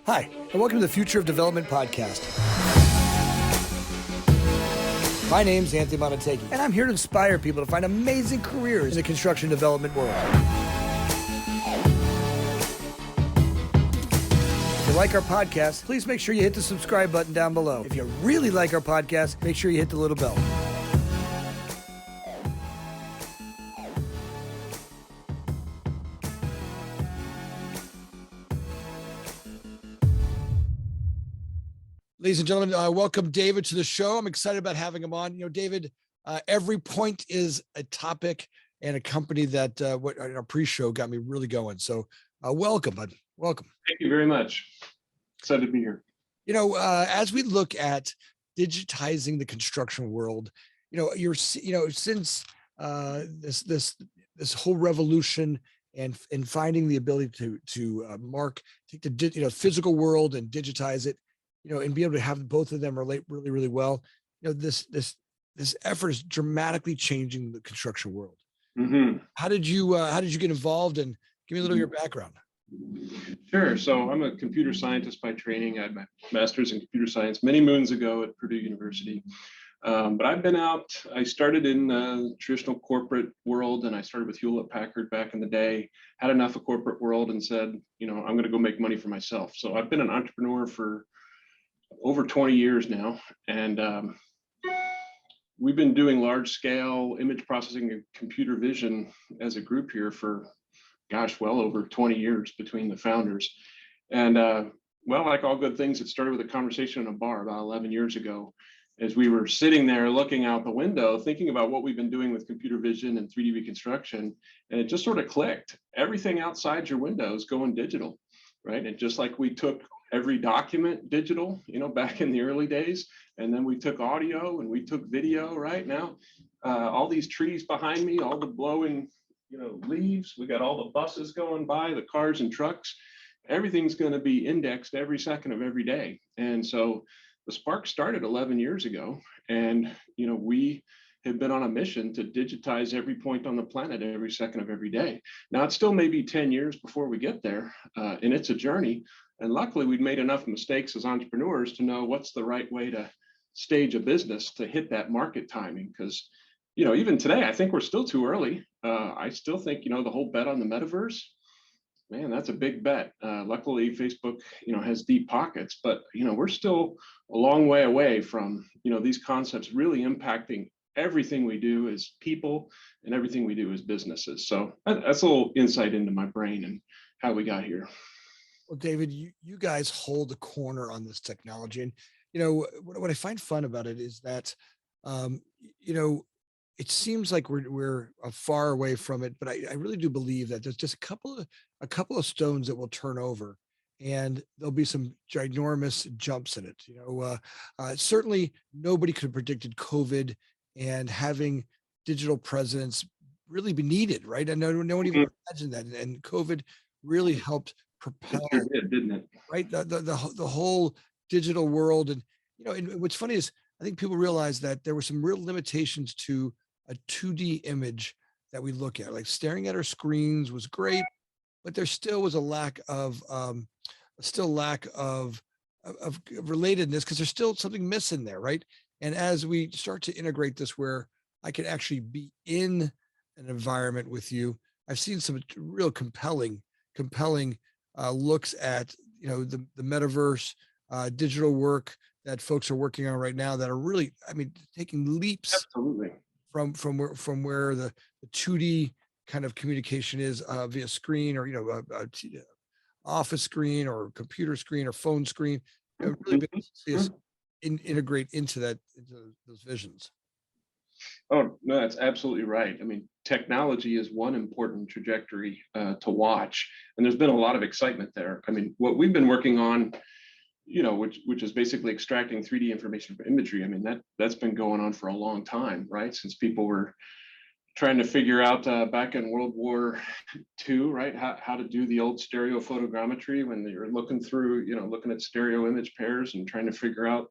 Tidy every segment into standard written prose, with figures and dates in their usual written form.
Hi, and welcome to the Future of Development podcast. My name's Anthony Amunategui, and I'm here to inspire people to find amazing careers in the construction development world. If you like our podcast, please make sure you hit the subscribe button down below. If you really like our podcast, make sure you hit the little bell. Ladies and gentlemen, welcome David to the show. I'm excited about having him on. David, every point is a topic and a company that what in our pre-show got me really going. So welcome, bud. Welcome. Thank you very much. Excited to be here. As we look at digitizing the construction world, since this whole revolution and finding the ability to take the physical world and digitize it, and be able to have both of them relate really, really well. This effort is dramatically changing the construction world. Mm-hmm. How did you get involved, and give me a little of your background? Sure. So I'm a computer scientist by training. I had my master's in computer science many moons ago at Purdue University. But I've been out. I started in the traditional corporate world, and I started with Hewlett-Packard back in the day. Had enough of corporate world and said, I'm going to go make money for myself. So I've been an entrepreneur for over 20 years now, and we've been doing large scale image processing and computer vision as a group here for well over 20 years between the founders. And like all good things, it started with a conversation in a bar about 11 years ago, as we were sitting there looking out the window thinking about what we've been doing with computer vision and 3D reconstruction, and it just sort of clicked. Everything outside your window is going digital, right? And just like we took every document digital, back in the early days. And then we took audio and we took video right now. All these trees behind me, all the blowing, leaves, we got all the buses going by, the cars and trucks, everything's going to be indexed every second of every day. And so the spark started 11 years ago. And, we have been on a mission to digitize every point on the planet every second of every day. Now, it still may be 10 years before we get there, and it's a journey. And luckily, we've made enough mistakes as entrepreneurs to know what's the right way to stage a business to hit that market timing. Because, even today, I think we're still too early. I still think, the whole bet on the metaverse, man, that's a big bet. Luckily, Facebook, has deep pockets, but, we're still a long way away from, these concepts really impacting everything we do as people and everything we do as businesses. So that's a little insight into my brain and how we got here. Well, David, you guys hold a corner on this technology, and what I find fun about it is that it seems like we're far away from it, but I really do believe that there's just a couple of stones that will turn over, and there'll be some ginormous jumps in it. Certainly nobody could have predicted COVID and having digital presence really be needed, right? And no one even imagined that, and COVID really helped propel, didn't it? Right, the whole digital world. And and what's funny is I think people realize that there were some real limitations to a 2D image that we look at. Like staring at our screens was great, but there still was a lack of relatedness, because there's still something missing there, right? And as we start to integrate this, where I can actually be in an environment with you, I've seen some real compelling looks at the metaverse, digital work that folks are working on right now that are really, taking leaps. Absolutely. From where the 2D kind of communication is via screen, or a office screen or computer screen or phone screen. Really big to see us integrate into those visions. Oh, no, that's absolutely right. Technology is one important trajectory to watch, and there's been a lot of excitement there. What we've been working on, which is basically extracting 3D information from imagery. That's been going on for a long time, right? Since people were trying to figure out back in World War II, right, how to do the old stereo photogrammetry when you're looking through, looking at stereo image pairs and trying to figure out,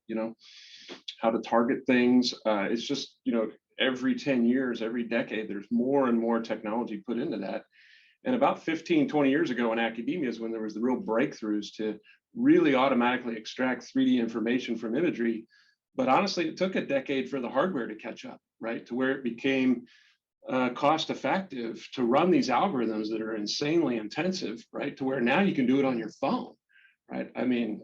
how to target things. It's just, every 10 years, every decade, there's more and more technology put into that. And about 15, 20 years ago in academia is when there was the real breakthroughs to really automatically extract 3D information from imagery. But honestly, it took a decade for the hardware to catch up, right? To where it became cost effective to run these algorithms that are insanely intensive, right? To where now you can do it on your phone, right? I mean,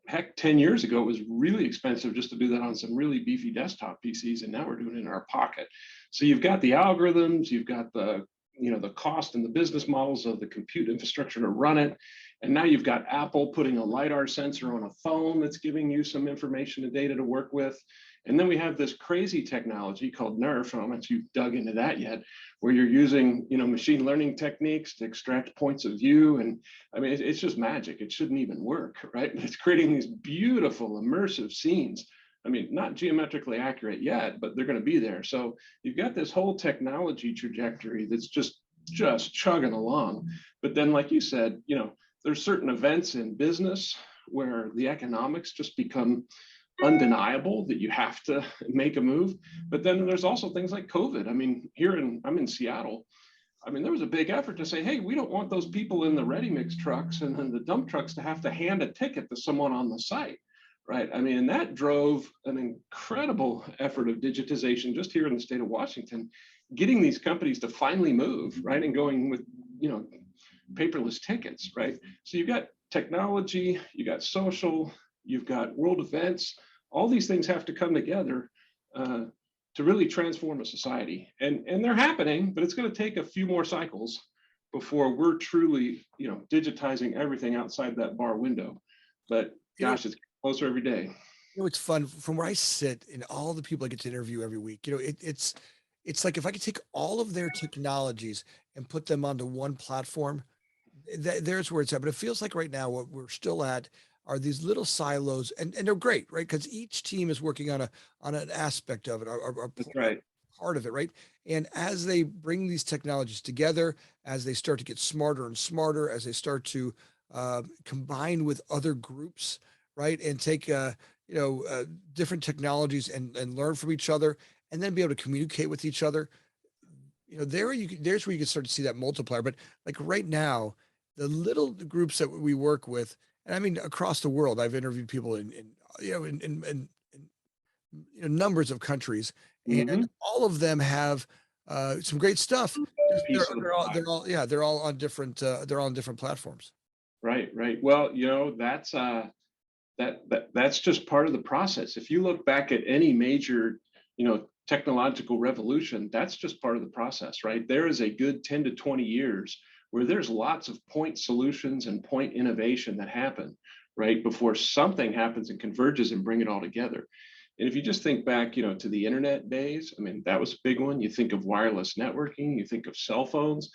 heck, 10 years ago, it was really expensive just to do that on some really beefy desktop PCs, and now we're doing it in our pocket. So you've got the algorithms, you've got the the cost and the business models of the compute infrastructure to run it. And now you've got Apple putting a LiDAR sensor on a phone that's giving you some information and data to work with. And then we have this crazy technology called NERF. I don't know if you've dug into that yet, where you're using machine learning techniques to extract points of view. And I mean, it's just magic. It shouldn't even work, right? It's creating these beautiful immersive scenes. I mean, not geometrically accurate yet, but they're going to be there. So you've got this whole technology trajectory that's just chugging along. But then, like you said, there's certain events in business where the economics just become undeniable that you have to make a move. But then there's also things like COVID. I mean, I'm in Seattle. I mean, there was a big effort to say, hey, we don't want those people in the ready mix trucks and then the dump trucks to have to hand a ticket to someone on the site. Right. I mean, and that drove an incredible effort of digitization just here in the state of Washington, getting these companies to finally move, right, and going with, paperless tickets, right? So you've got technology, you got social, you've got world events. All these things have to come together to really transform a society, and they're happening, but it's going to take a few more cycles before we're truly, digitizing everything outside that bar window. But gosh, it's closer every day. It's fun from where I sit and all the people I get to interview every week. It's like if I could take all of their technologies and put them onto one platform, there's where it's at. But it feels like right now what we're still at are these little silos, and they're great, right? Because each team is working on an aspect of it, That's right. part of it, right? And as they bring these technologies together, as they start to get smarter and smarter, as they start to combine with other groups, right, and take different technologies and learn from each other, and then be able to communicate with each other. There's where you can start to see that multiplier. But like right now, the little groups that we work with, and I mean across the world, I've interviewed people in numbers of countries, and Mm-hmm. all of them have some great stuff. Just Piece of the pie. They're all on different platforms. Right, right. Well, that's just part of the process. If you look back at any major, technological revolution, that's just part of the process, right? There is a good 10 to 20 years where there's lots of point solutions and point innovation that happen, right, before something happens and converges and bring it all together. And if you just think back, to the internet days, I mean, that was a big one. You think of wireless networking, you think of cell phones.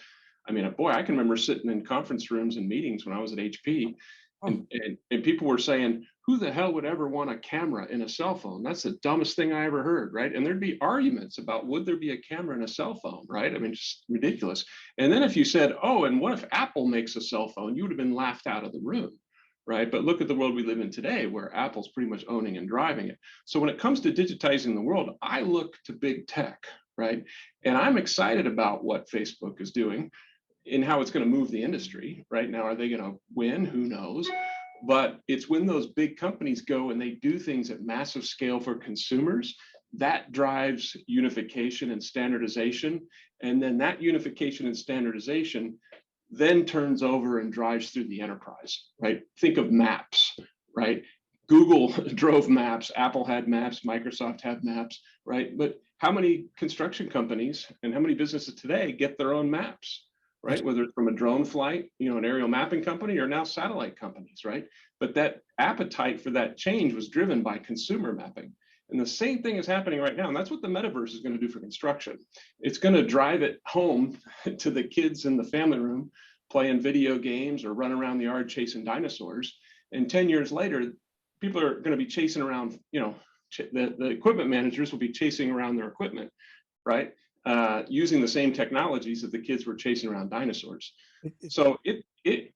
I mean, boy, I can remember sitting in conference rooms and meetings when I was at HP, and people were saying, who the hell would ever want a camera in a cell phone? That's the dumbest thing I ever heard, right? And there'd be arguments about would there be a camera in a cell phone, right? I mean, just ridiculous. And then if you said, oh, and what if Apple makes a cell phone? You would have been laughed out of the room, right? But look at the world we live in today, where Apple's pretty much owning and driving it. So when it comes to digitizing the world, I look to big tech, right? And I'm excited about what Facebook is doing and how it's going to move the industry. Right now, are they going to win? Who knows? But it's when those big companies go and they do things at massive scale for consumers, that drives unification and standardization. And then that unification and standardization then turns over and drives through the enterprise, right? Think of maps, right? Google drove maps, Apple had maps, Microsoft had maps, right? But how many construction companies and how many businesses today get their own maps? Right? Whether it's from a drone flight, an aerial mapping company, or now satellite companies, right? But that appetite for that change was driven by consumer mapping. And the same thing is happening right now. And that's what the metaverse is going to do for construction. It's going to drive it home to the kids in the family room playing video games or running around the yard chasing dinosaurs. And 10 years later, people are going to be chasing around, the equipment managers will be chasing around their equipment, right? Using the same technologies that the kids were chasing around dinosaurs. So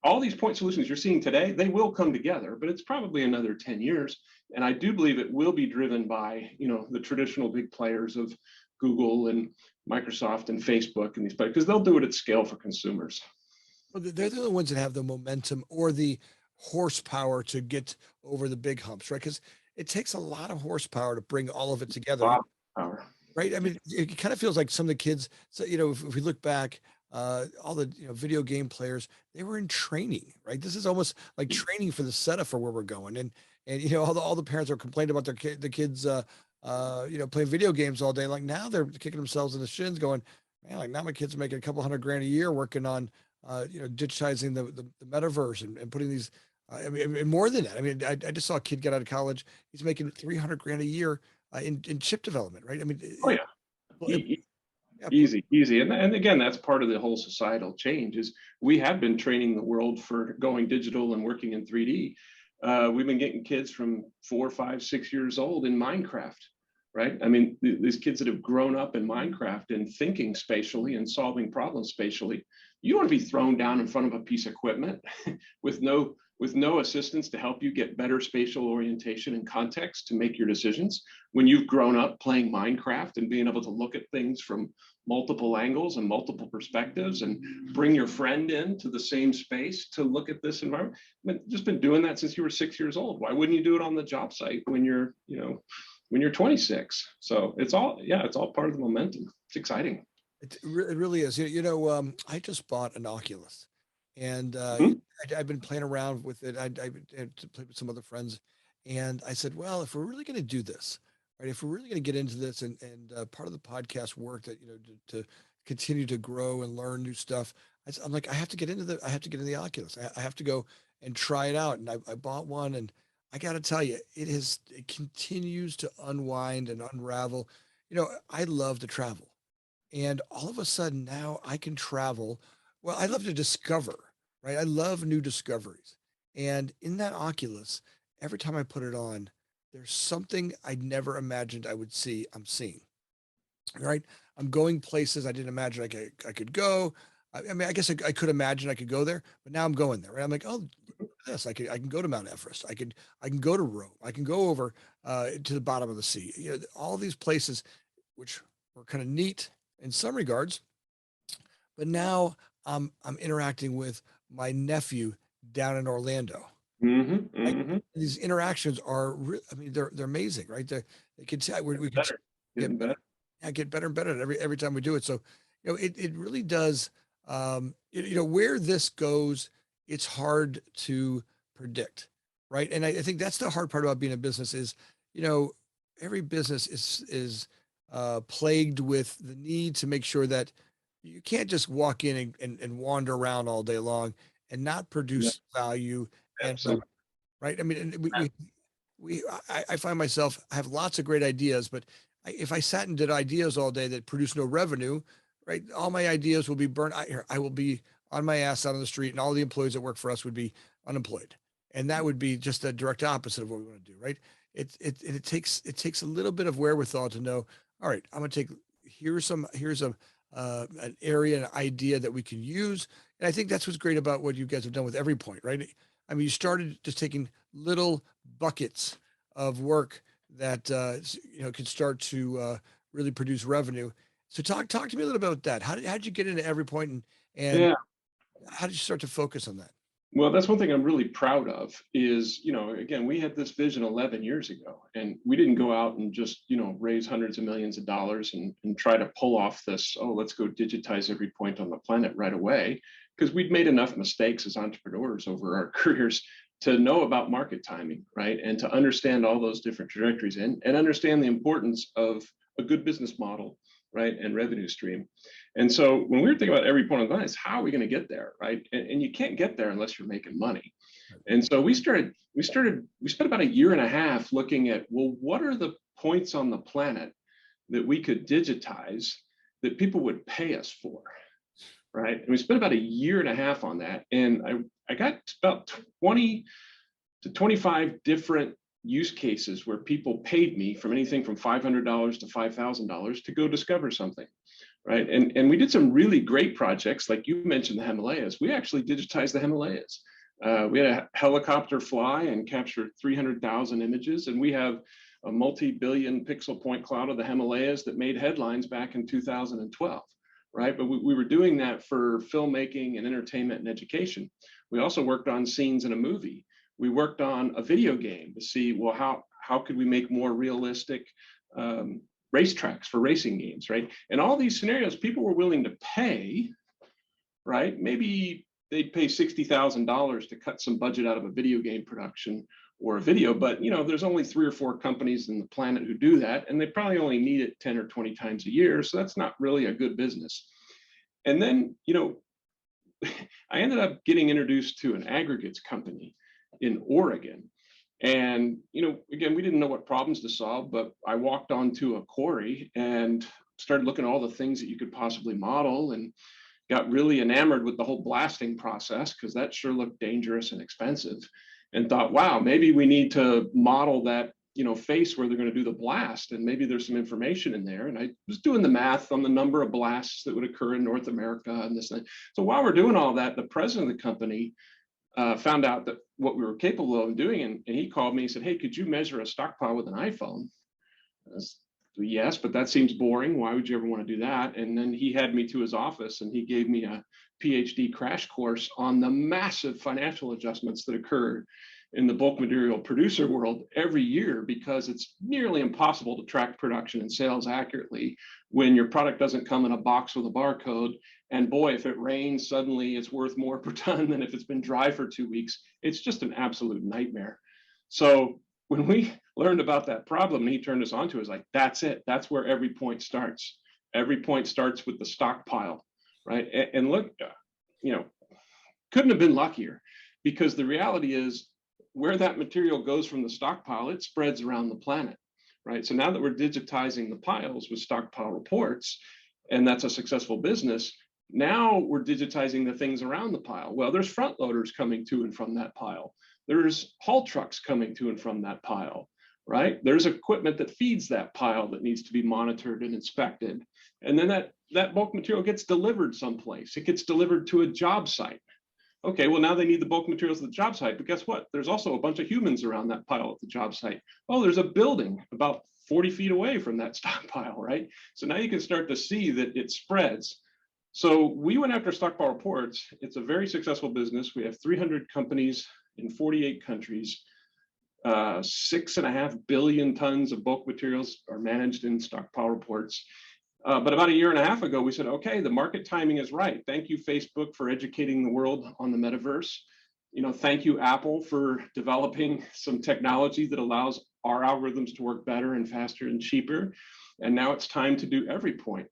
all these point solutions you're seeing today, they will come together, but it's probably another 10 years. And I do believe it will be driven by, the traditional big players of Google and Microsoft and Facebook and these players, because they'll do it at scale for consumers. Well, they're the ones that have the momentum or the horsepower to get over the big humps, right? Because it takes a lot of horsepower to bring all of it together, Wow. Power. right? I mean, it kind of feels like some of the kids. So if we look back, all the video game players, they were in training, right? This is almost like training for the setup for where we're going, and all the parents are complaining about the kids, playing video games all day. Like now they're kicking themselves in the shins, going, man, like now my kids are making a couple $100,000 a year working on, digitizing the metaverse and putting these. I mean, and more than that. I mean, I just saw a kid get out of college. He's making 300,000 a year in chip development, right? I mean, Oh yeah. yeah, Easy. And again, that's part of the whole societal change is we have been training the world for going digital and working in 3D. We've been getting kids from 4, 5, 6 years old in Minecraft, right? I mean, these kids that have grown up in Minecraft and thinking spatially and solving problems spatially, you want to be thrown down in front of a piece of equipment with no assistance to help you get better spatial orientation and context to make your decisions when you've grown up playing Minecraft and being able to look at things from multiple angles and multiple perspectives and bring your friend into the same space to look at this environment. I've just been doing that since you were 6 years old. Why wouldn't you do it on the job site when you're 26? So it's all part of the momentum. It's exciting. it really is. I just bought an Oculus, and Hmm? I've been playing around with it. I to play with some other friends, and I said, well, if we're really going to do this, right? If we're really going to get into this, and part of the podcast work that to continue to grow and learn new stuff, I'm like, I have to get in the Oculus. I have to go and try it out, and I bought one, and I got to tell you, it continues to unwind and unravel. I love to travel. And all of a sudden now I can travel. Well, I love to discover, right? I love new discoveries. And in that Oculus, every time I put it on, there's something I never imagined I would see. I'm seeing, right? I'm going places I didn't imagine I could go. I mean, I guess I could imagine I could go there, but now I'm going there, right? I'm like, oh, yes, I can go to Mount Everest. I can go to Rome. I can go over to the bottom of the sea. All these places, which were kind of neat in some regards, but now I'm interacting with my nephew down in Orlando. Hmm. Right? Hmm. These interactions are, I mean, they're amazing, right? They can tell we can Better. get Getting better. yeah, get better and better every time we do it. So, it really does. Where this goes, it's hard to predict, right? And I think that's the hard part about being a business is, you know, every business is plagued with the need to make sure that you can't just walk in and wander around all day long and not Yeah, produce value and revenue, absolutely. right? I mean, and I find myself, I have lots of great ideas, but if I sat and did ideas all day that produce no revenue, right? All my ideas will be burnt. I will be on my ass out on the street, and all the employees that work for us would be unemployed, and that would be just the direct opposite of what we want to do, right? It takes a little bit of wherewithal to know. All right, I'm going to take here's an area, an idea that we can use, and I think that's what's great about what you guys have done with Every Point, right? I mean, you started just taking little buckets of work that can start to really produce revenue. So talk to me a little bit about that. How did you get into Every Point, and Yeah. how did you start to focus on that? Well, that's one thing I'm really proud of is, again, we had this vision 11 years ago, and we didn't go out and just, raise hundreds of millions of dollars and try to pull off this, oh, let's go digitize every point on the planet right away, because we'd made enough mistakes as entrepreneurs over our careers to know about market timing, right? And to understand all those different trajectories and understand the importance of a good business model, right? And revenue stream. And so when we were thinking about every point of glass, how are we going to get there, right? And you can't get there unless you're making money. And so we spent about a year and a half looking at, well, what are the points on the planet that we could digitize that people would pay us for, right? And we spent about a year and a half on that. And I got about 20 to 25 different use cases where people paid me from anything from $500 to $5,000 to go discover something, right? And we did some really great projects, like you mentioned the Himalayas. We actually digitized the Himalayas. We had a helicopter fly and capture 300,000 images, and we have a multi-billion pixel point cloud of the Himalayas that made headlines back in 2012, right? But we were doing that for filmmaking and entertainment and education. We also worked on scenes in a movie. We worked on a video game to see, well, how could we make more realistic racetracks for racing games, right? And all these scenarios, people were willing to pay, right? Maybe they'd pay $60,000 to cut some budget out of a video game production or a video, but there's only 3 or 4 companies in the planet who do that, and they probably only need it 10 or 20 times a year, so that's not really a good business. And then, I ended up getting introduced to an aggregates company in Oregon. And, again, we didn't know what problems to solve, but I walked onto a quarry and started looking at all the things that you could possibly model, and got really enamored with the whole blasting process, because that sure looked dangerous and expensive, and thought, wow, maybe we need to model that face where they're going to do the blast, and maybe there's some information in there. And I was doing the math on the number of blasts that would occur in North America and this thing. So while we're doing all that, the president of the company found out that what we were capable of doing, and he called me and said, hey, could you measure a stockpile with an iPhone? Yes, but that seems boring. Why would you ever want to do that? And then he had me to his office, and he gave me a PhD crash course on the massive financial adjustments that occur in the bulk material producer world every year, because it's nearly impossible to track production and sales accurately when your product doesn't come in a box with a barcode. And boy, if it rains, suddenly it's worth more per ton than if it's been dry for 2 weeks. It's just an absolute nightmare. So when we learned about that problem and he turned us onto it, was like, that's it. That's where every point starts. Every point starts with the stockpile, right? And look, couldn't have been luckier, because the reality is, where that material goes from the stockpile, it spreads around the planet, right? So now that we're digitizing the piles with Stockpile Reports, and that's a successful business, now we're digitizing the things around the pile. Well, there's front loaders coming to and from that pile. There's haul trucks coming to and from that pile, right? There's equipment that feeds that pile that needs to be monitored and inspected. And then that bulk material gets delivered someplace. It gets delivered to a job site. Okay, well, now they need the bulk materials at the job site, but guess what? There's also a bunch of humans around that pile at the job site. Oh, there's a building about 40 feet away from that stockpile, right? So now you can start to see that it spreads. So we went after Stockpile Reports. It's a very successful business. We have 300 companies in 48 countries. 6.5 billion tons of bulk materials are managed in Stockpile Reports. But about 1.5 years ago, we said, okay, the market timing is right. Thank you, Facebook, for educating the world on the metaverse. Thank you, Apple, for developing some technology that allows our algorithms to work better and faster and cheaper. And now it's time to do every point,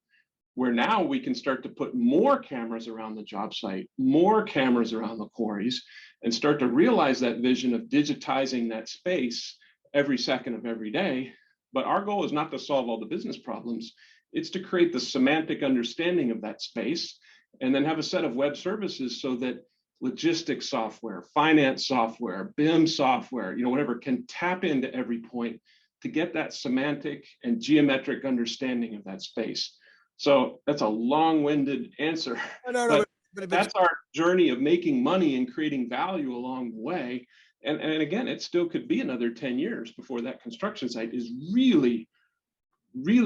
where now we can start to put more cameras around the job site, more cameras around the quarries, and start to realize that vision of digitizing that space every second of every day. But our goal is not to solve all the business problems. It's to create the semantic understanding of that space, and then have a set of web services so that logistics software, finance software, BIM software, whatever, can tap into every point to get that semantic and geometric understanding of that space. So that's a long-winded answer, No, but that's our journey of making money and creating value along the way. And again, it still could be another 10 years before that construction site is really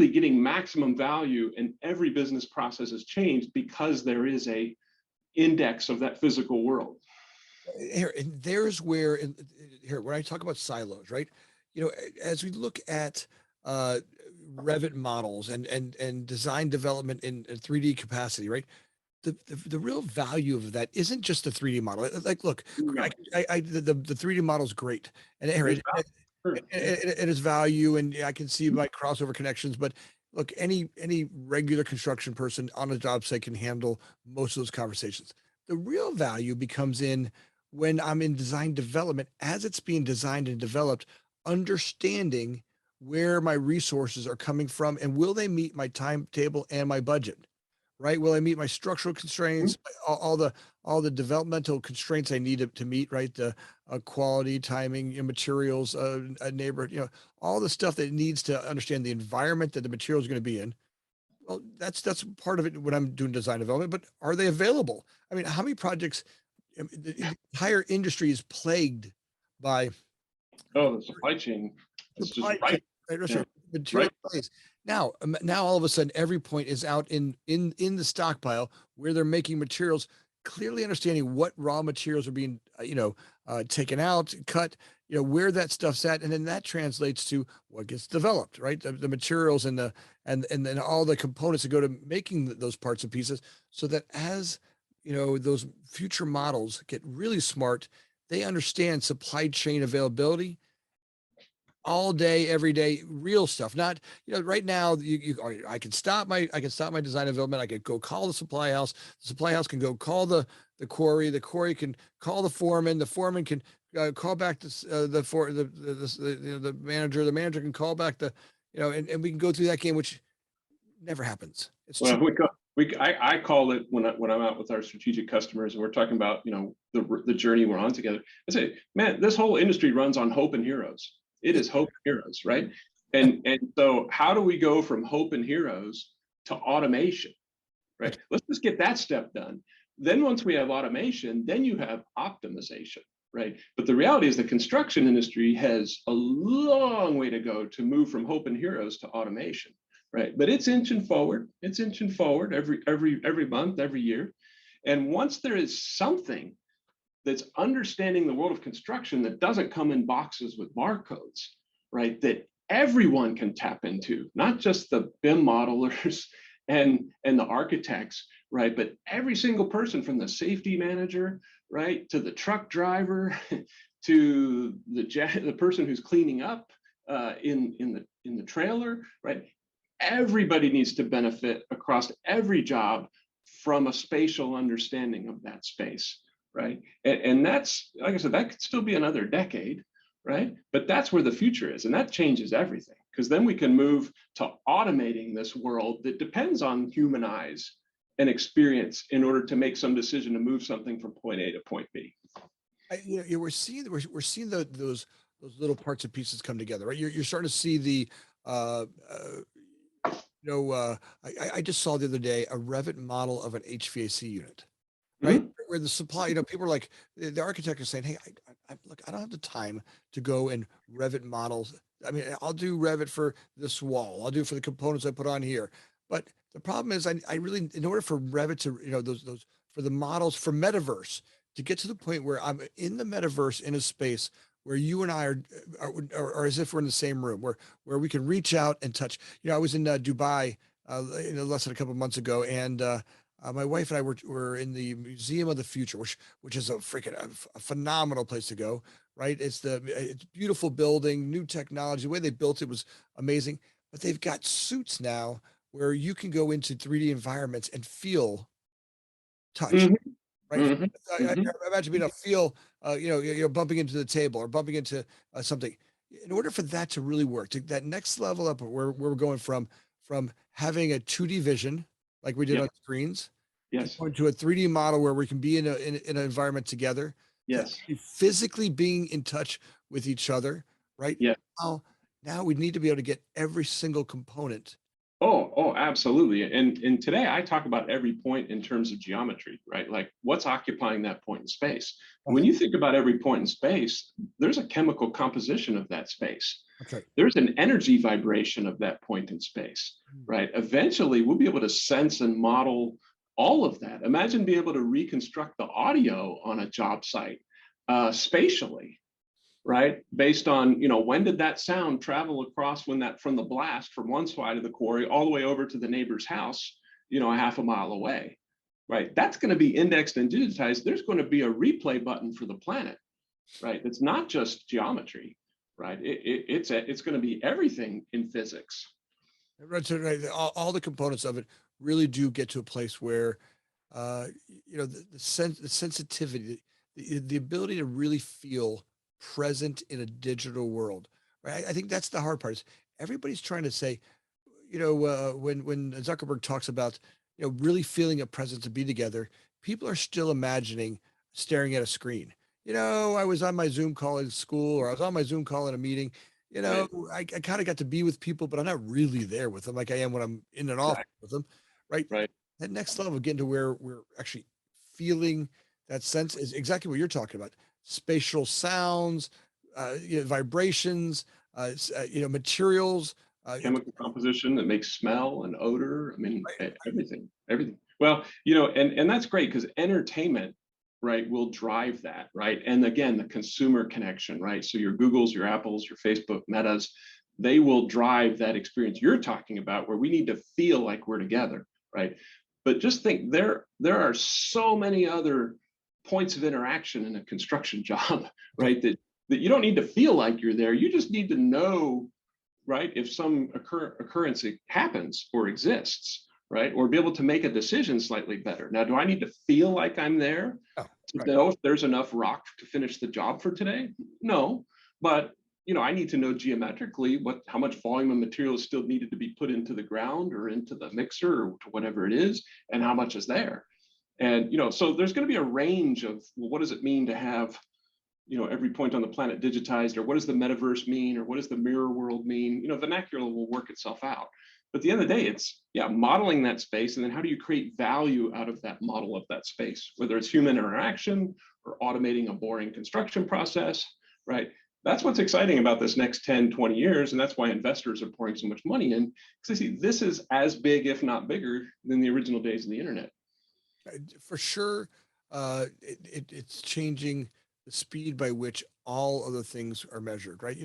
getting maximum value, and every business process has changed because there is a index of that physical world. Here, and there's where, here, when I talk about silos, right? As we look at Revit models and design development in 3D capacity, right? The real value of that isn't just the 3D model. Like, look, Right. the 3D model is great, and Sure. it is value, and I can see my crossover connections. But look, any regular construction person on a job site can handle most of those conversations. The real value becomes in when I'm in design development, as it's being designed and developed, understanding where my resources are coming from, and will they meet my timetable and my budget, right? Will I meet my structural constraints, all the developmental constraints I need to meet, right? The quality, timing, materials, a neighborhood, all the stuff that needs to understand the environment that the material is going to be in. Well, that's part of it when I'm doing design development, but are they available? I mean, how many projects, the entire industry is plagued by Oh, the supply chain. That's just supply right. chain, right? Yeah. material right? place. Now, now all of a sudden, every point is out in the stockpile where they're making materials, clearly understanding what raw materials are being, taken out, cut, where that stuff's at, and then that translates to what gets developed, right? The materials and and then all the components that go to making those parts and pieces, so that as those future models get really smart, they understand supply chain availability all day, every day, real stuff. Not, right now I can stop my design development. I could go call the supply house. The supply house can go call the quarry. The quarry can call the foreman. The foreman can call back the manager. The manager can call back and we can go through that game, which never happens. It's too. Well, I call it when I'm out with our strategic customers and we're talking about, the journey we're on together. I say, man, this whole industry runs on hope and heroes. It is hope and heroes, right? And so how do we go from hope and heroes to automation, right? Let's just get that step done. Then once we have automation, then you have optimization, right? But the reality is the construction industry has a long way to go to move from hope and heroes to automation, right? But it's inching forward. It's inching forward every month, every year. And once there is something that's understanding the world of construction that doesn't come in boxes with barcodes, right? That everyone can tap into, not just the BIM modelers and the architects, right? But every single person from the safety manager, right, to the truck driver, to the person who's cleaning up in the trailer, right? Everybody needs to benefit across every job from a spatial understanding of that space, right? And that's, like I said, that could still be another decade, right? But that's where the future is, and that changes everything, because then we can move to automating this world that depends on human eyes and experience in order to make some decision to move something from point A to point B. We're seeing those little parts and pieces come together, right? You're starting to see the I just saw the other day a Revit model of an HVAC unit, right? Mhm. Where the supply, people are like, the architect is saying, hey, look, I don't have the time to go and Revit models. I mean, I'll do Revit for this wall. I'll do it for the components I put on here. But the problem is I really, in order for Revit to, those for the models for metaverse to get to the point where I'm in the metaverse in a space where you and I are as if we're in the same room, where we can reach out and touch. I was in Dubai, less than a couple of months ago, and my wife and I were in the Museum of the Future, which is a phenomenal place to go. Right, it's beautiful building, new technology. The way they built it was amazing. But they've got suits now where you can go into 3D environments and feel touch. Mhm. Right, Mhm. I Mhm. imagine being able to feel, you're bumping into the table or bumping into something. In order for that to really work, to that next level up, where we're going from having a 2D vision like we did Yeah. on screens to Yes. going to a 3D model where we can be in an environment together, to Yes. actually physically being in touch with each other, right? Yeah. Now we need to be able to get every single component. Oh, absolutely. And today I talk about every point in terms of geometry, right? Like what's occupying that point in space. When Okay, you think about every point in space, there's a chemical composition of that space. okay. There's an energy vibration of that point in space, Hmm. right? Eventually, we'll be able to sense and model all of that. Imagine being able to reconstruct the audio on a job site spatially, right? Based on, when did that sound travel across when that from the blast from one side of the quarry all the way over to the neighbor's house, a half a mile away, right? That's going to be indexed and digitized. There's going to be a replay button for the planet, right? It's not just geometry, right? It's going to be everything in physics. Right, so, right, all the components of it really do get to a place where, the sensitivity, the ability to really feel present in a digital world, right? I think that's the hard part. Is everybody's trying to say, when Zuckerberg talks about, really feeling a presence to be together, people are still imagining staring at a screen. I was on my Zoom call in school, or I was on my Zoom call in a meeting. Right. I kind of got to be with people, but I'm not really there with them like I am when I'm in an office Exactly. with them, right? Right. That next level of getting to where we're actually feeling that sense is exactly what you're talking about. Spatial sounds, vibrations, materials, chemical composition that makes smell and odor. I mean, Right. everything, everything. Well, and that's great because entertainment, right, will drive that, right? And again, the consumer connection, right? So your Googles, your Apples, your Facebook, Metas, they will drive that experience you're talking about where we need to feel like we're together, right? But just think there are so many other points of interaction in a construction job, right? That you don't need to feel like you're there. You just need to know, right, if some occurrence happens or exists, right, or be able to make a decision slightly better. Now, do I need to feel like I'm there Oh, to right. know if there's enough rock to finish the job for today? No, but I need to know geometrically how much volume of material is still needed to be put into the ground or into the mixer or to whatever it is, and how much is there. And so there's going to be a range of, well, what does it mean to have every point on the planet digitized, or what does the metaverse mean, or what does the mirror world mean? Vernacular will work itself out. But at the end of the day, it's modeling that space, and then how do you create value out of that model of that space, whether it's human interaction or automating a boring construction process, right? That's what's exciting about this next 10, 20 years, and that's why investors are pouring so much money in, because they see this is as big, if not bigger, than the original days of the internet. For sure, it's changing the speed by which all other things are measured, right?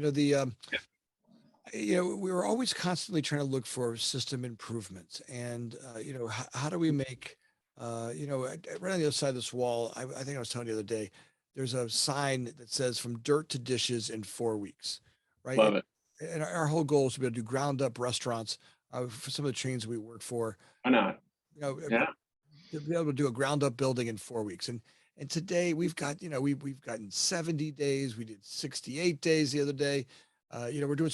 We were always constantly trying to look for system improvements, and how do we make, right on the other side of this wall. I think I was telling you the other day, there's a sign that says "From dirt to dishes in 4 weeks," right? Love it. And our whole goal is to be able to do ground up restaurants for some of the chains we work for. Why not? You know, Yeah. to be able to do a ground up building in 4 weeks. And today we've got, we've gotten 70 days. We did 68 days the other day. We're doing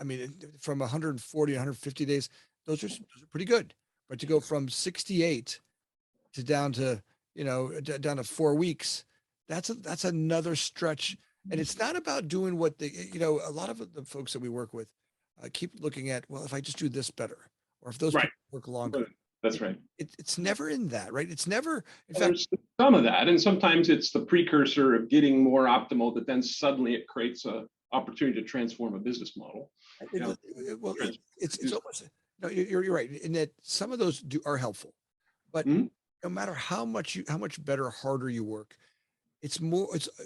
I mean, from 140 to 150 days, those are pretty good. But to go from 68 to down to, down to 4 weeks, that's another stretch. And it's not about doing what a lot of the folks that we work with keep looking at, well, if I just do this better, or if those Right. people work longer. That's right. It's never in that, right? It's never, in Well, fact, there's some of that, and sometimes it's the precursor of getting more optimal that then suddenly it creates a opportunity to transform a business model. You know, well, trans- it's almost, no, you're right in that some of those are helpful, but Mhm. no matter how much better, harder you work, it's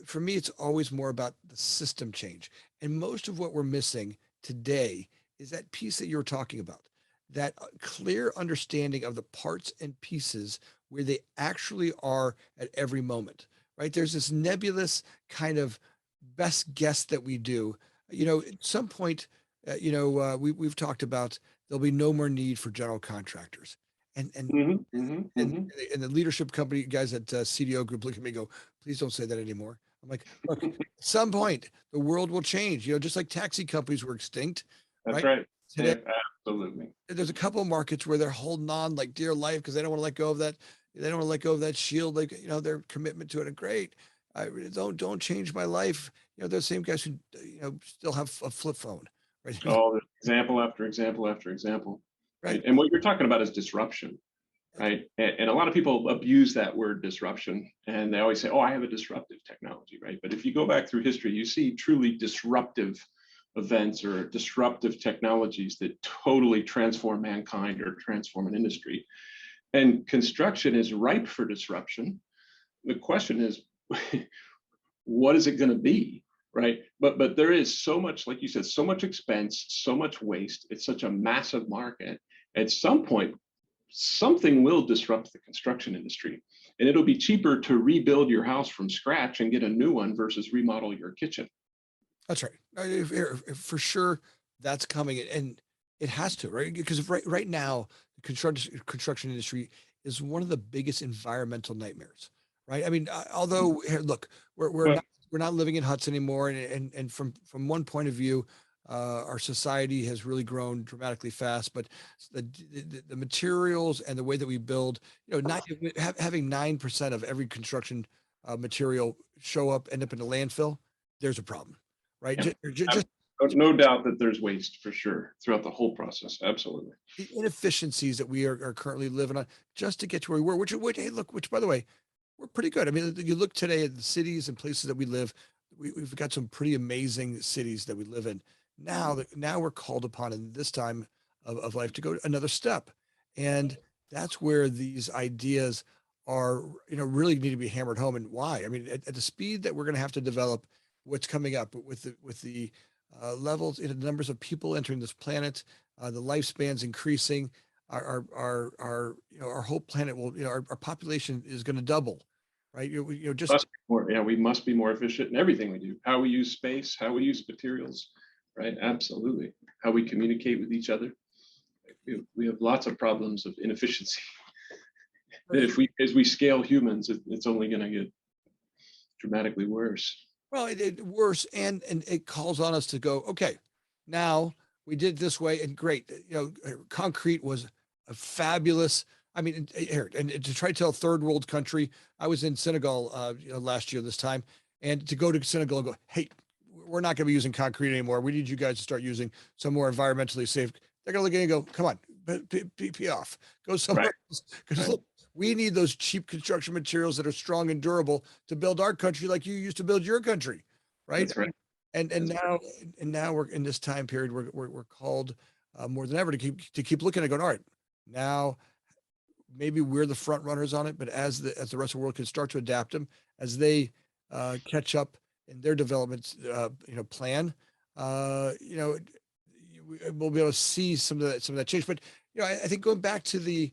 for me, it's always more about the system change. And most of what we're missing today is that piece that you're talking about, that clear understanding of the parts and pieces where they actually are at every moment, right? There's this nebulous kind of best guess that we do. At some point, we've talked about there'll be no more need for general contractors. And and Mhm. Mhm. and Mhm. and the leadership company guys at CDO Group look at me and go, please don't say that anymore. I'm like, look, at some point the world will change. Just like taxi companies were extinct, That's right? right. Today, Yeah, absolutely. there's a couple of markets where they're holding on like dear life because they don't want to let go of that. They don't want to let go of that shield, like their commitment to it. And great, I really don't change my life. Those same guys who still have a flip phone, right? Oh, there's example after example after example. Right. Right. And what you're talking about is disruption, right? And a lot of people abuse that word disruption, and they always say, "Oh, I have a disruptive technology," right? But if you go back through history, you see truly disruptive events or disruptive technologies that totally transform mankind or transform an industry. And construction is ripe for disruption. The question is, what is it going to be? Right. But there is so much, like you said, so much expense, so much waste. It's such a massive market. At some point, something will disrupt the construction industry. And it'll be cheaper to rebuild your house from scratch and get a new one versus remodel your kitchen. That's right. If for sure, that's coming, and it has to, right? Because right now, the construction industry is one of the biggest environmental nightmares, right? I mean, although here, look, Well, we're not living in huts anymore, and from one point of view, our society has really grown dramatically fast. But the materials and the way that we build, not having 9% of every construction material end up in a landfill, there's a problem, right? yeah, Just no doubt that there's waste for sure throughout the whole process. Absolutely. the inefficiencies that we are currently living on just to get to where we were, which hey, look, which by the way, we're pretty good. I mean, you look today at the cities and places that we live, we've got some pretty amazing cities that we live in. Now we're called upon in this time of life to go another step. And that's where these ideas are, really need to be hammered home. And why? I mean, at the speed that we're going to have to develop what's coming up with the levels, the numbers of people entering this planet, the lifespans increasing, our whole planet will, our population is going to double, right? Just Must be more, yeah, we must be more efficient in everything we do. How we use space, how we use materials, right? Absolutely. How we communicate with each other. We have lots of problems of inefficiency that if we, as we scale humans, it's only going to get dramatically worse. Well, it worse, and it calls on us to go, okay, now we did it this way, and great. Concrete was a fabulous. I mean, here, and to try to tell a third world country, I was in Senegal, last year this time, and to go to Senegal and go, hey, we're not going to be using concrete anymore. We need you guys to start using some more environmentally safe. They're going to look at it and go, come on, pee off, go somewhere Right. else. Because Right. we need those cheap construction materials that are strong and durable to build our country like you used to build your country, right? That's right. And That's right. now we're in this time period where we're called more than ever to keep looking and going, all right, now maybe we're the front runners on it, but as the rest of the world can start to adapt them, as they catch up in their development plan, we'll be able to see some of that change. But I think going back to the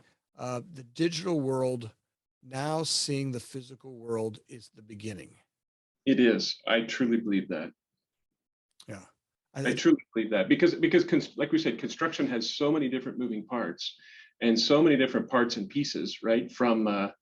digital world, now seeing the physical world is the beginning. It is. I truly believe that. Yeah. I truly believe that because like we said, construction has so many different moving parts and so many different parts and pieces, right? From the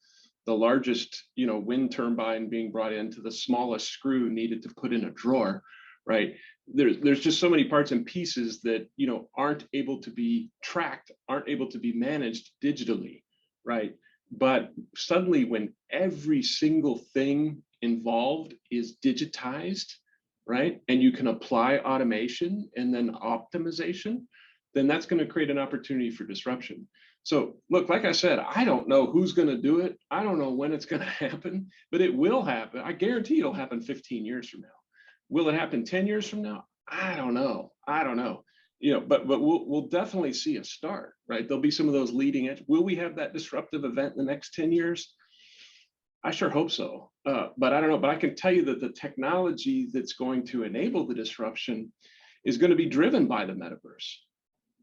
largest, wind turbine being brought in to the smallest screw needed to put in a drawer, right? There's just so many parts and pieces that aren't able to be tracked, aren't able to be managed digitally, right? But suddenly, when every single thing involved is digitized, right, and you can apply automation and then optimization, then that's going to create an opportunity for disruption. So look, like I said, I don't know who's going to do it. I don't know when it's going to happen, but it will happen. I guarantee it'll happen 15 years from now. Will it happen 10 years from now? I don't know. I don't know. But we'll definitely see a start, right? There'll be some of those leading edge. Will we have that disruptive event in the next 10 years? I sure hope so. But I don't know. But I can tell you that the technology that's going to enable the disruption is going to be driven by the metaverse.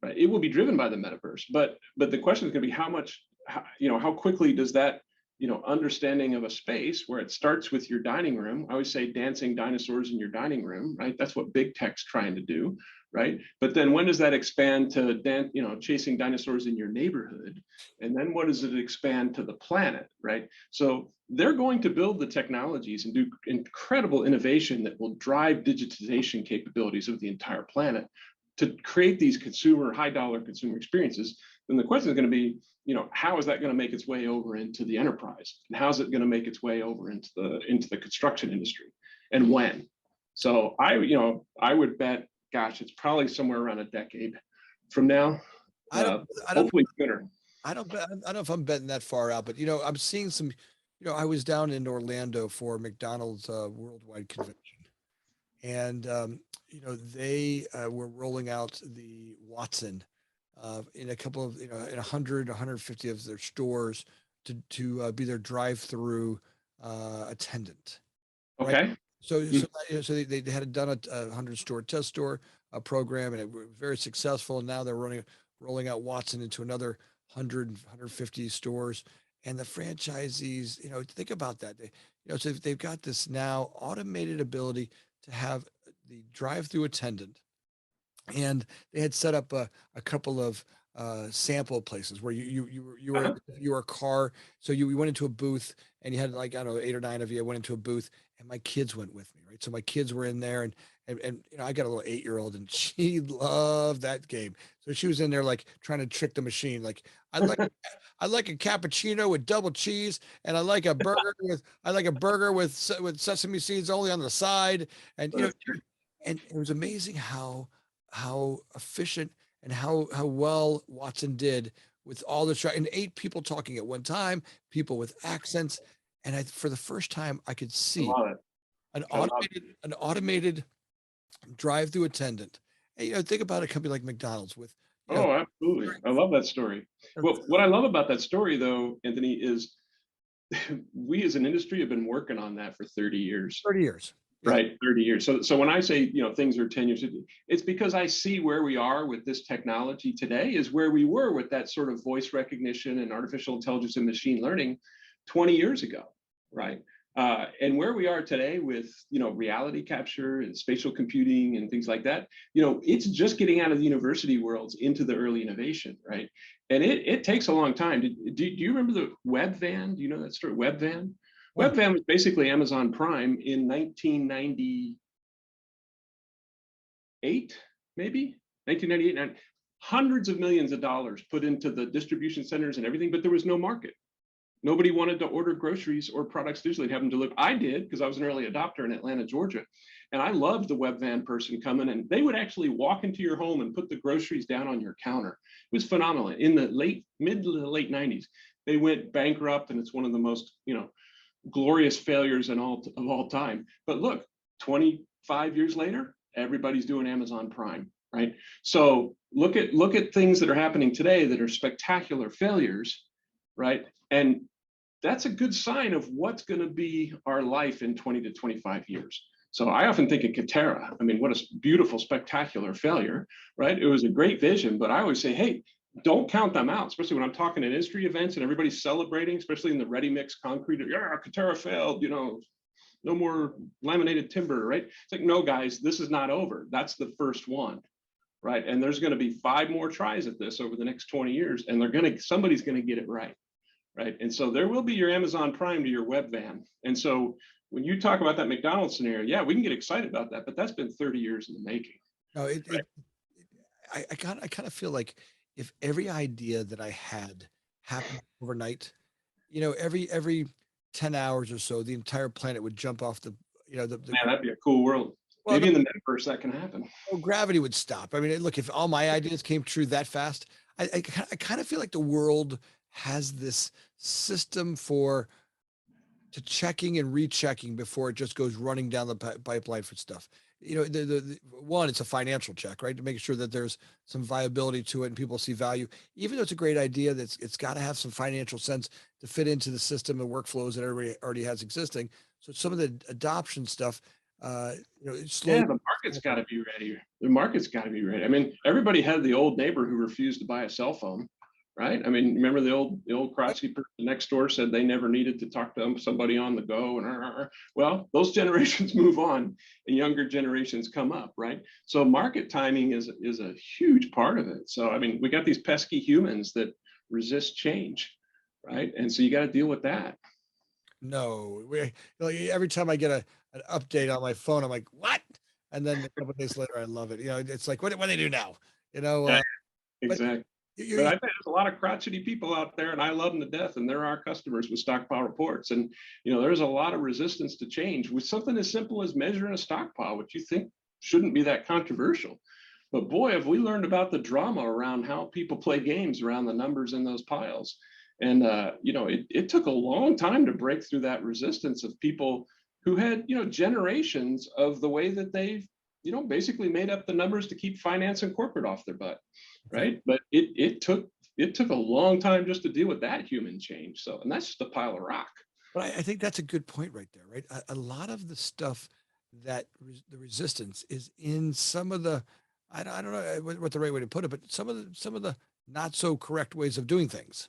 Right? It will be driven by the metaverse. But the question is going to be how quickly does that understanding of a space where it starts with your dining room. I always say dancing dinosaurs in your dining room, right? That's what big tech's trying to do, right? But then when does that expand to chasing dinosaurs in your neighborhood? And then what does it expand to the planet, right? So they're going to build the technologies and do incredible innovation that will drive digitization capabilities of the entire planet to create these high dollar consumer experiences. Then the question is going to be, how is that going to make its way over into the enterprise, and how's it going to make its way over into the construction industry, and when? So I would bet, gosh, it's probably somewhere around a decade from now. I don't, I don't, Hopefully sooner. I don't know if I'm betting that far out, but I'm seeing some. I was down in Orlando for McDonald's worldwide convention, and they were rolling out the Watson in a couple of in 100 150 of their stores to be their drive-through attendant, right? Okay. So they had done a 100 store test store program, and it was very successful, and now they're rolling out Watson into another 150 stores. And the franchisees, think about that. So they've got this now automated ability to have the drive-through attendant, and they had set up a couple of sample places where you were a car. So you went into a booth, and you had, like, I don't know, 8 or 9 of you. I went into a booth, and my kids went with me, right? So my kids were in there, and I got a little 8-year-old, and she loved that game. So she was in there, like, trying to trick the machine. Like, I like I like a cappuccino with double cheese, and I like a burger with sesame seeds only on the side. And and it was amazing how efficient and how well Watson did with all the and 8 people talking at one time, people with accents. And for the first time, I could I see love it. an I love it. automated drive-through attendant, And, think about a company like McDonald's with, you know, Oh, absolutely. I love that story. Well, what I love about that story, though, Anthony, is we as an industry have been working on that for 30 years. 30 years. Yeah. Right, 30 years. So when I say, things are 10 years, it's because I see where we are with this technology today is where we were with that sort of voice recognition and artificial intelligence and machine learning 20 years ago, right? And where we are today with, reality capture and spatial computing and things like that, it's just getting out of the university worlds into the early innovation, right? And it takes a long time. Do you remember the web van? Do you know that story, web van? Well, Webvan was basically Amazon Prime in 1998, maybe 1998. And hundreds of millions of dollars put into the distribution centers and everything, but there was no market. Nobody wanted to order groceries or products digitally and have them delivered. I did because I was an early adopter in Atlanta, Georgia. And I loved the Webvan person coming, and they would actually walk into your home and put the groceries down on your counter. It was phenomenal. In the mid to the late 90s, they went bankrupt, and it's one of the most, glorious failures of all time. But look, 25 years later, everybody's doing Amazon Prime, right? So look at things that are happening today that are spectacular failures, right? And that's a good sign of what's going to be our life in 20 to 25 years. So I often think of Katera. I mean, what a beautiful, spectacular failure, right? It was a great vision, but I always say, hey, don't count them out, especially when I'm talking at industry events and everybody's celebrating, especially in the ready mix concrete. Yeah, Katera failed, no more laminated timber, right? It's like, no, guys, this is not over. That's the first one, right? And there's going to be 5 more tries at this over the next 20 years, and somebody's going to get it right, right? And so there will be your Amazon Prime to your web van. And so when you talk about that McDonald's scenario, yeah, we can get excited about that, but that's been 30 years in the making. no, Right? I kind of feel like if every idea that I had happened overnight, every 10 hours or so, the entire planet would jump off the Man, that'd be a cool world. well, Maybe in the metaverse that can happen. gravity would stop. I mean, look, if all my ideas came true that fast, I kind of feel like the world has this system to checking and rechecking before it just goes running down the pipeline for stuff. One, it's a financial check, right? To make sure that there's some viability to it and people see value. Even though it's a great idea, it's got to have some financial sense to fit into the system and workflows that everybody already has existing. So some of the adoption stuff, it's slow. Yeah, the market's got to be ready. The market's got to be ready. I mean, everybody had the old neighbor who refused to buy a cell phone, right? I mean, remember the old crotchety person next door said they never needed to talk to somebody on the go, and well, those generations move on, and younger generations come up, right? So market timing is a huge part of it. So I mean, we got these pesky humans that resist change, right? And so you got to deal with that. No, every time I get an update on my phone, I'm like, what? And then a couple of days later, I love it. It's like, what do they do now? Yeah, But exactly. you, But I you, bet there's a lot of crotchety people out there, and I love them to death, and they're our customers with Stockpile Reports. And there's a lot of resistance to change with something as simple as measuring a stockpile, which you think shouldn't be that controversial. But boy, have we learned about the drama around how people play games around the numbers in those piles. And it took a long time to break through that resistance of people who had generations of the way that they've basically made up the numbers to keep finance and corporate off their butt, right? But it took a long time just to deal with that human change. So, and that's just a pile of rock. but I think that's a good point right there, right? A lot of the stuff that the resistance is in some of the, I don't know what the right way to put it, but some of the not so correct ways of doing things,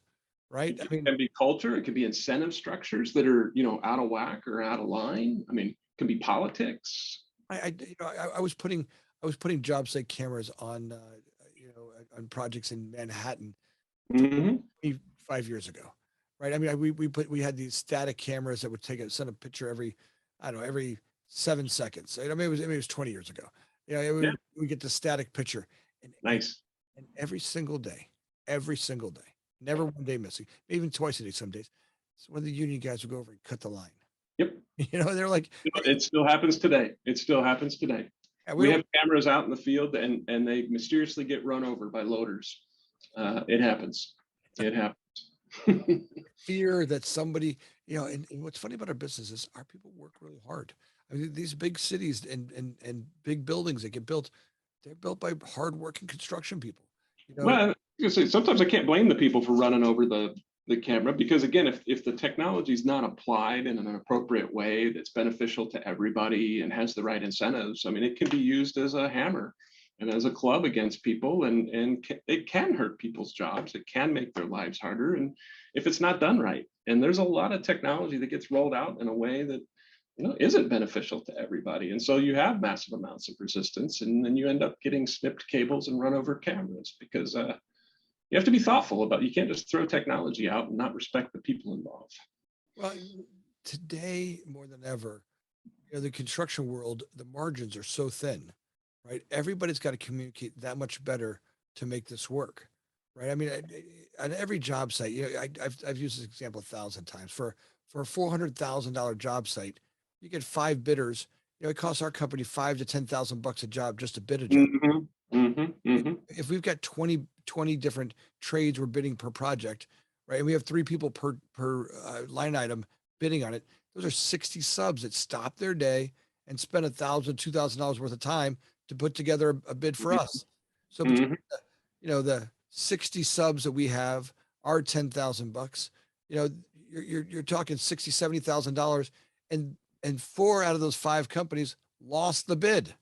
right? I It mean, can be culture, it can be incentive structures that are out of whack or out of line. I mean, it can be politics. I was putting job site cameras on, on projects in Manhattan Hmm. 5 years ago, right? I mean, we had these static cameras that would send a picture I don't know, every 7 seconds. I mean, it was 20 years ago. Yeah, We get the static picture, and nice. every single day, never one day missing, even twice a day some days. So when the union guys would go over and cut the line, Yep. they're like, hey, It still happens today. It still happens today. yeah, we We don't have cameras out in the field, and they mysteriously get run over by loaders. It happens. It happens. fear that somebody, and what's funny about our business is our people work really hard. I mean, these big cities and big buildings that get built, They're built by hardworking construction people. You know, Well, I was gonna say, sometimes I can't blame the people for running over the camera because again, if the technology is not applied in an appropriate way that's beneficial to everybody and has the right incentives, I mean, it can be used as a hammer and as a club against people, it can hurt people's jobs. It can make their lives harder, and if it's not done right. And there's a lot of technology that gets rolled out in a way that isn't beneficial to everybody. And so you have massive amounts of resistance, and then you end up getting snipped cables and run over cameras because you have to be thoughtful about. You can't just throw technology out and not respect the people involved. well, today more than ever, the construction world, the margins are so thin, right? Everybody's got to communicate that much better to make this work, right? I mean, on every job site, I've used this example 1,000 times. For a $400,000 job site, you get 5 bidders. It costs our company 5 to 10,000 bucks a job just to bid a job. Mm-hmm, mm-hmm, mm-hmm. If we've got 20 different trades we're bidding per project, right? And we have 3 people per line item bidding on it. Those are 60 subs that stop their day and spend $1,000, $2,000 worth of time to put together a bid for us. So between Mm-hmm. the 60 subs that we have are 10,000 bucks. You're talking 60, $70,000, and 4 out of those 5 companies lost the bid,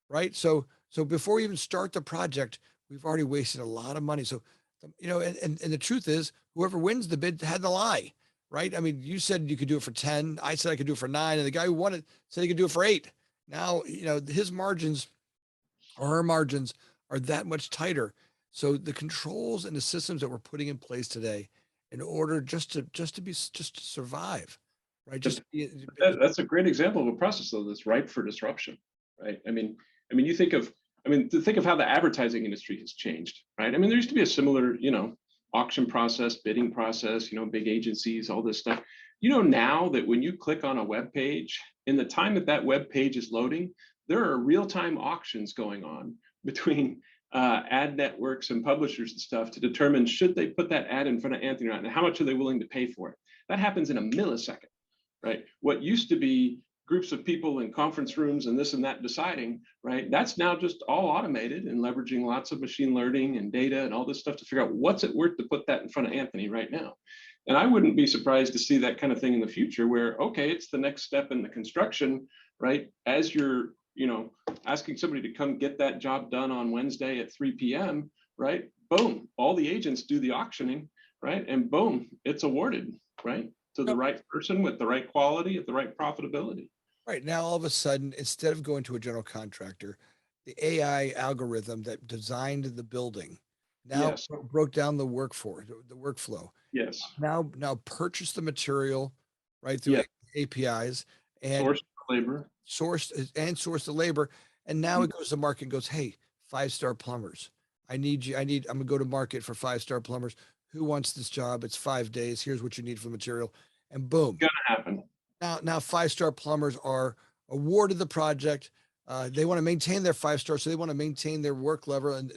right? So before we even start the project, we've already wasted a lot of money. So, and the truth is, whoever wins the bid had to lie, right? I mean, you said you could do it for 10. I said I could do it for 9, and the guy who won it said he could do it for 8. Now, his margins or her margins are that much tighter. So the controls and the systems that we're putting in place today, in order just to survive, right? But that's a great example of a process though that's ripe for disruption, right? I mean, you think of, to think of how the advertising industry has changed, right? I mean, there used to be a similar, auction process, bidding process, big agencies, all this stuff. Now that when you click on a web page, in the time that that web page is loading, there are real-time auctions going on between ad networks and publishers and stuff to determine should they put that ad in front of Anthony or not, and how much are they willing to pay for it. That happens in a millisecond, right? What used to be groups of people in conference rooms and this and that deciding, right? That's now just all automated and leveraging lots of machine learning and data and all this stuff to figure out what's it worth to put that in front of Anthony right now. And I wouldn't be surprised to see that kind of thing in the future where, okay, it's the next step in the construction, right? As you're, asking somebody to come get that job done on Wednesday at 3 p.m., right? Boom, all the agents do the auctioning, right? And boom, it's awarded, right? To the right person with the right quality at the right profitability. Right now, all of a sudden, instead of going to a general contractor, the AI algorithm that designed the building now Yes, broke down the workforce, the workflow. yes, Now purchase the material right through yes. APIs and Source labor. source the labor. And now it goes to market and goes, hey, 5-star plumbers. I'm gonna go to market for 5-star plumbers. Who wants this job? It's 5 days. Here's what you need for material. And boom. Gonna happen. Now 5-star plumbers are awarded the project. They want to maintain their 5-star, so they want to maintain their work level and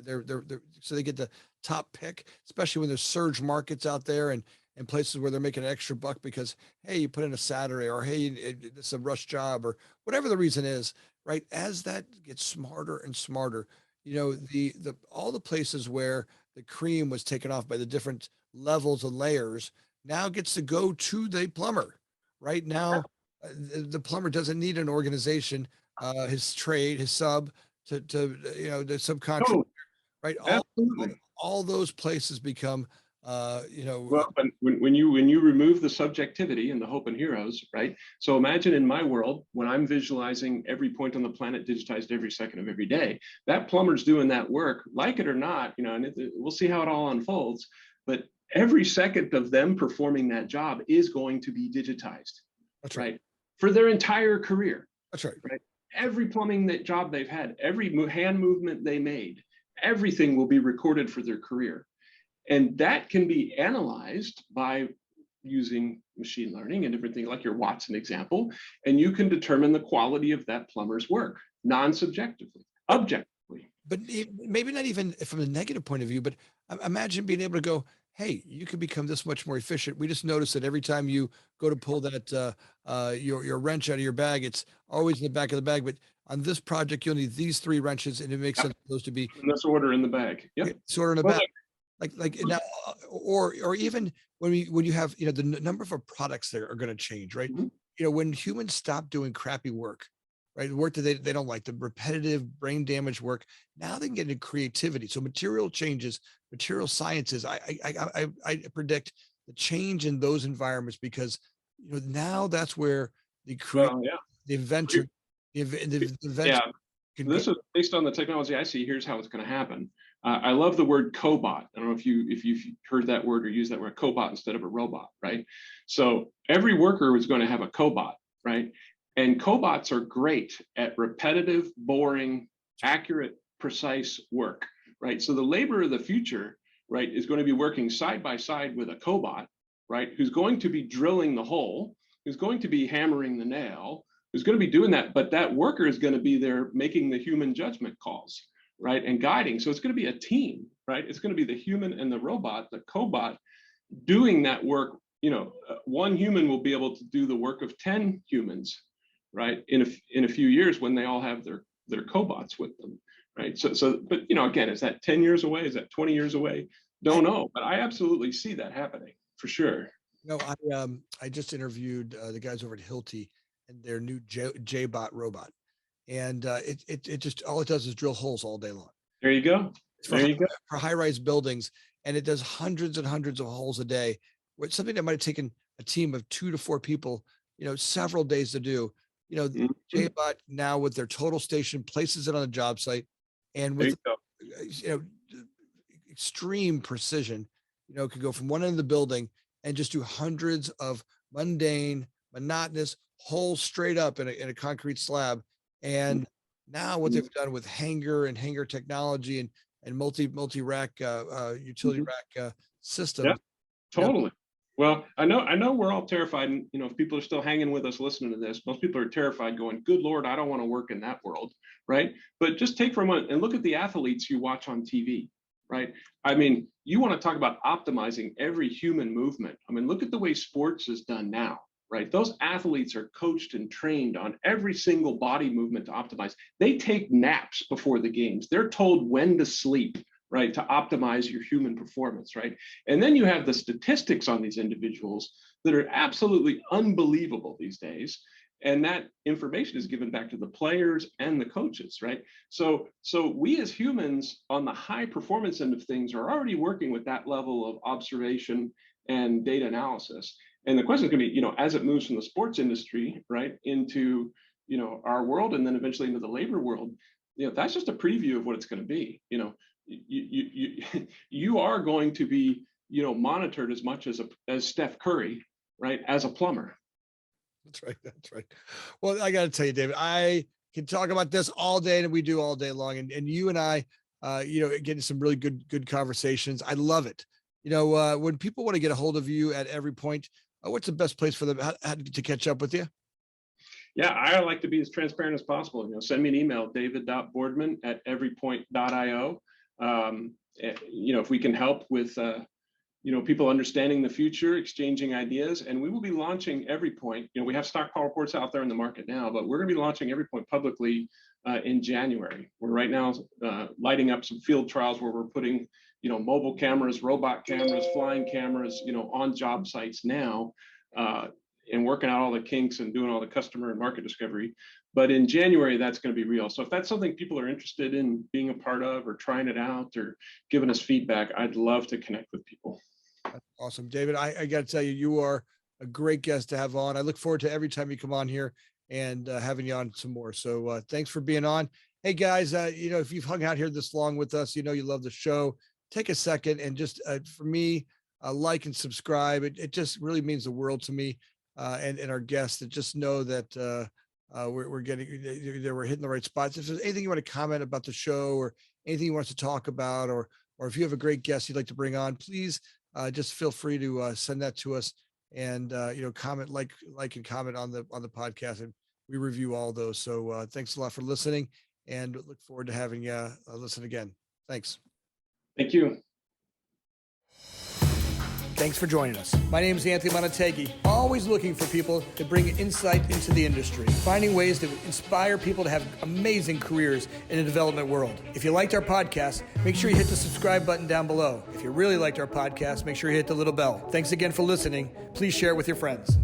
so they get the top pick, especially when there's surge markets out there and places where they're making an extra buck because hey, you put in a Saturday or hey, it's a rush job or whatever the reason is, right? As that gets smarter and smarter, the all the places where the cream was taken off by the different levels and layers now gets to go to the plumber. Right now, the plumber doesn't need an organization, his trade, his sub the subcontract, Oh, right? absolutely. All those places become, Well, but when you remove the subjectivity and the hope and heroes, right? So imagine in my world when I'm visualizing every point on the planet digitized every second of every day, that plumber's doing that work, like it or not, and we'll see how it all unfolds. But every second of them performing that job is going to be digitized, that's right. right? For their entire career, That's right. right? Every plumbing that job they've had, every hand movement they made, everything will be recorded for their career. And that can be analyzed by using machine learning and different things like your Watson example. And you can determine the quality of that plumber's work, non-subjectively, objectively. But maybe not even from a negative point of view, but imagine being able to go, hey, you could become this much more efficient. We just noticed that every time you go to pull that your wrench out of your bag, it's always in the back of the bag. But on this project, you'll need these 3 wrenches, and it makes Yep. sense for those to be In this order in the bag. Yep. sort of in the Well, back. Like now, or even when you have, the number of products that are going to change, right? mhm. When humans stop doing crappy work, right? The work that they don't like, the repetitive brain damage work. Now they can get into creativity. So material changes, material sciences. I predict the change in those environments because now that's where the create Well, yeah. the inventor the inventor Yeah. can go. This is based on the technology I see. Here's how it's going to happen. I love the word cobot. I don't know if you've heard that word or used that word cobot instead of a robot, right? So every worker is going to have a cobot, right? And cobots are great at repetitive, boring, accurate, precise work, right? So the labor of the future, right, is going to be working side by side with a cobot, right, who's going to be drilling the hole, who's going to be hammering the nail, who's going to be doing that, but that worker is going to be there making the human judgment calls, right, and guiding. So it's going to be a team, right? It's going to be the human and the robot, the cobot, doing that work. One human will be able to do the work of 10 humans, right, in a few years when they all have their cobots with them, right? But again, is that 10 years away? Is that 20 years away? I, Don't know, but I absolutely see that happening for sure. I just interviewed the guys over at Hilti and their new J-Bot robot, and it just all it does is drill holes all day long. There you go. It's There you go. for high-rise buildings, and it does hundreds and hundreds of holes a day. Which something that might have taken a team of 2 to 4 people, several days to do. Mhm. J-Bot now with their total station places it on a job site, and There with you go. you know extreme precision, could go from one end of the building and just do hundreds of mundane, monotonous holes straight up in a concrete slab. And now what Mhm. they've done with hanger technology and multi rack utility Mhm. rack Yeah, systems. You know, totally. Well, I know we're all terrified, and if people are still hanging with us listening to this, most people are terrified, going, "Good Lord, I don't want to work in that world," right? But just take for a moment and look at the athletes you watch on TV, right? I mean, you want to talk about optimizing every human movement. I mean, look at the way sports is done now, right? Those athletes are coached and trained on every single body movement to optimize. They take naps before the games. They're told when to sleep, right, to optimize your human performance, right? And then you have the statistics on these individuals that are absolutely unbelievable these days. And that information is given back to the players and the coaches, right? So we as humans on the high performance end of things are already working with that level of observation and data analysis. And the question is going to be, as it moves from the sports industry, right, into our world, and then eventually into the labor world, that's just a preview of what it's going to be. You are going to be monitored as much as Steph Curry, right, as a plumber. that's right. That's right. Well, I got to tell you, David, I can talk about this all day, and we do all day long. And you and I, getting some really good conversations. I love it. When people want to get a hold of you at every point, what's the best place for them to catch up with you? Yeah, I like to be as transparent as possible. Send me an email, david.boardman@everypoint.io. If we can help with people understanding the future, exchanging ideas, and we will be launching EveryPoint. We have Stockpile Reports out there in the market now, but we're going to be launching EveryPoint publicly in January. We're right now lighting up some field trials where we're putting mobile cameras, robot cameras, flying cameras, on job sites now, and working out all the kinks and doing all the customer and market discovery. But in January, that's going to be real. So if that's something people are interested in being a part of, or trying it out, or giving us feedback, I'd love to connect with people. That's awesome, David. I got to tell you, you are a great guest to have on. I look forward to every time you come on here and having you on some more. So thanks for being on. Hey guys, if you've hung out here this long with us, you love the show. Take a second and just for me, like and subscribe. It just really means the world to me and our guests, to just know that we're getting there. We're hitting the right spots. If there's anything you want to comment about the show, or anything you want us to talk about, or if you have a great guest you'd like to bring on, please just feel free to send that to us, and comment, like and comment on the podcast, and we review all those. So thanks a lot for listening, and look forward to having you listen again. Thanks. Thank you. Thanks for joining us. My name is Anthony Amunategui, always looking for people to bring insight into the industry, finding ways to inspire people to have amazing careers in the development world. If you liked our podcast, make sure you hit the subscribe button down below. If you really liked our podcast, make sure you hit the little bell. Thanks again for listening. Please share it with your friends.